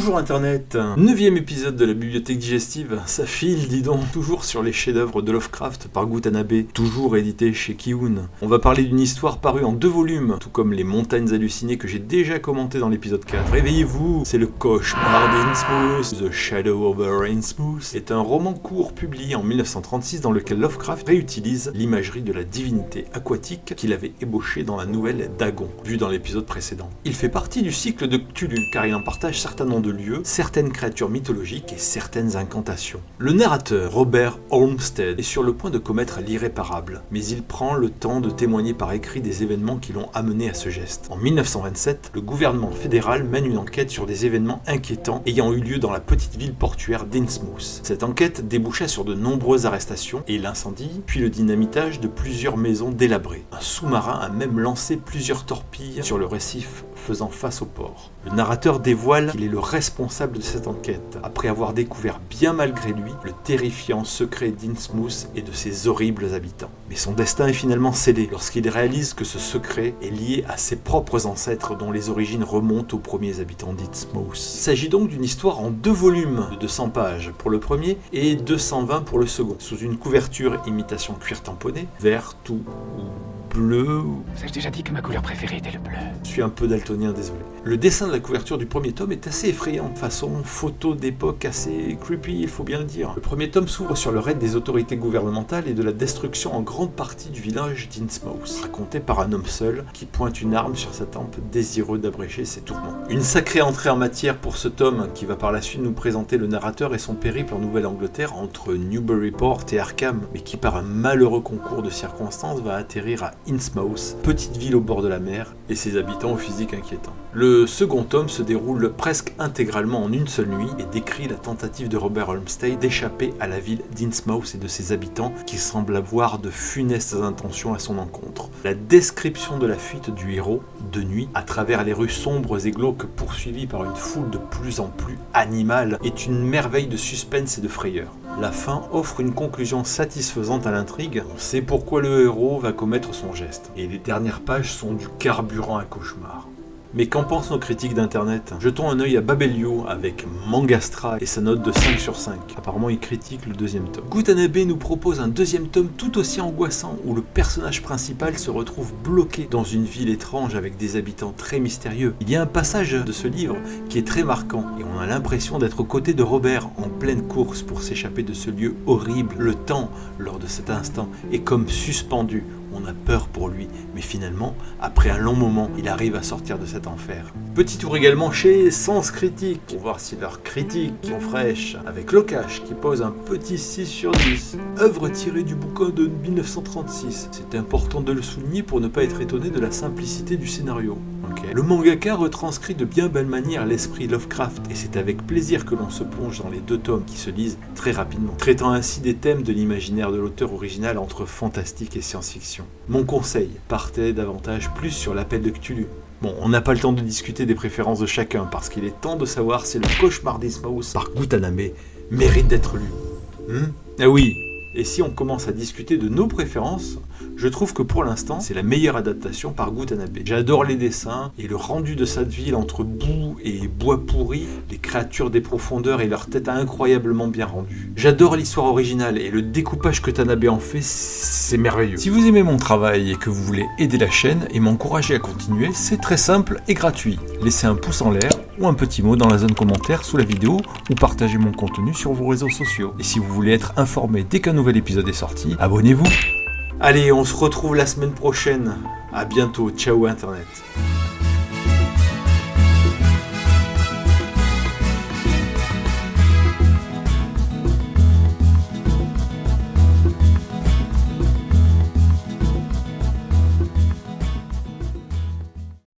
Bonjour Internet, 9e épisode de la bibliothèque digestive, ça file dis donc, toujours sur les chefs-d'œuvre de Lovecraft par Gutanabe, toujours édité chez Kiun. On va parler d'une histoire parue en 2 volumes, tout comme les montagnes hallucinées que j'ai déjà commenté dans l'épisode 4. Réveillez-vous, c'est le cauchemar d'Innsmouth. The Shadow over Innsmouth est un roman court publié en 1936 dans lequel Lovecraft réutilise l'imagerie de la divinité aquatique qu'il avait ébauchée dans la nouvelle Dagon, vue dans l'épisode précédent. Il fait partie du cycle de Cthulhu, car il en partage certains noms de lieux, certaines créatures mythologiques et certaines incantations. Le narrateur, Robert Olmsted, est sur le point de commettre l'irréparable, mais il prend le temps de témoigner par écrit des événements qui l'ont amené à ce geste. En 1927, le gouvernement fédéral mène une enquête sur des événements inquiétants ayant eu lieu dans la petite ville portuaire d'Innsmouth. Cette enquête déboucha sur de nombreuses arrestations et l'incendie, puis le dynamitage de plusieurs maisons délabrées. Un sous-marin a même lancé plusieurs torpilles sur le récif faisant face au port. Le narrateur dévoile qu'il est le responsable de cette enquête, après avoir découvert bien malgré lui le terrifiant secret d'Innsmouth et de ses horribles habitants. Mais son destin est finalement scellé lorsqu'il réalise que ce secret est lié à ses propres ancêtres dont les origines remontent aux premiers habitants d'Innsmouth. Il s'agit donc d'une histoire en 2 volumes de 200 pages pour le premier et 220 pour le second, sous une couverture imitation cuir tamponné, vert ou bleu. Vous-ai-je déjà dit que ma couleur préférée était le bleu? Je suis un peu daltonien, désolé. Le dessin de la couverture du premier tome est assez effrayant, façon photo d'époque assez creepy, il faut bien le dire. Le premier tome s'ouvre sur le raid des autorités gouvernementales et de la destruction en grande partie du village d'Innsmouth, raconté par un homme seul qui pointe une arme sur sa tempe, désireux d'abrécher ses tourments. Une sacrée entrée en matière pour ce tome, qui va par la suite nous présenter le narrateur et son périple en Nouvelle-Angleterre entre Newburyport et Arkham, mais qui par un malheureux concours de circonstances va atterrir à Innsmouth, petite ville au bord de la mer, et ses habitants au physique inquiétant. Le second tome se déroule presque intégralement en une seule nuit et décrit la tentative de Robert Olmsted d'échapper à la ville d'Innsmouth et de ses habitants qui semblent avoir de funestes intentions à son encontre. La description de la fuite du héros, de nuit, à travers les rues sombres et glauques poursuivies par une foule de plus en plus animale, est une merveille de suspense et de frayeur. La fin offre une conclusion satisfaisante à l'intrigue, on sait pourquoi le héros va commettre son geste, et les dernières pages sont du carburant à cauchemar. Mais qu'en pensent nos critiques d'internet? Jetons un œil à Babelio avec Mangastra et sa note de 5 sur 5. Apparemment il critique le 2e tome. Gutanabe nous propose un 2e tome tout aussi angoissant où le personnage principal se retrouve bloqué dans une ville étrange avec des habitants très mystérieux. Il y a un passage de ce livre qui est très marquant et on a l'impression d'être aux côtés de Robert en pleine course pour s'échapper de ce lieu horrible. Le temps, lors de cet instant, est comme suspendu. On a peur pour lui, mais finalement, après un long moment, il arrive à sortir de cet enfer. Petit tour également chez Sens Critique, pour voir si leurs critiques sont fraîches, avec Locash qui pose un petit 6 sur 10. Œuvre tirée du bouquin de 1936. C'est important de le souligner pour ne pas être étonné de la simplicité du scénario. Okay. Le mangaka retranscrit de bien belle manière l'esprit Lovecraft, et c'est avec plaisir que l'on se plonge dans les 2 tomes qui se lisent très rapidement, traitant ainsi des thèmes de l'imaginaire de l'auteur original entre fantastique et science-fiction. Mon conseil, partez davantage plus sur l'appel de Cthulhu. Bon, on n'a pas le temps de discuter des préférences de chacun, parce qu'il est temps de savoir si le cauchemar d'Innsmouth par Gutanabe mérite d'être lu. Ah oui, et si on commence à discuter de nos préférences, je trouve que pour l'instant, c'est la meilleure adaptation par Gutanabe. J'adore les dessins et le rendu de cette ville entre boue et bois pourri, les créatures des profondeurs et leur tête incroyablement bien rendues. J'adore l'histoire originale et le découpage que Tanabe en fait, c'est merveilleux. Si vous aimez mon travail et que vous voulez aider la chaîne et m'encourager à continuer, c'est très simple et gratuit. Laissez un pouce en l'air ou un petit mot dans la zone commentaire sous la vidéo ou partagez mon contenu sur vos réseaux sociaux. Et si vous voulez être informé dès qu'un nouvel épisode est sorti, abonnez-vous. Allez, on se retrouve la semaine prochaine. À bientôt. Ciao Internet.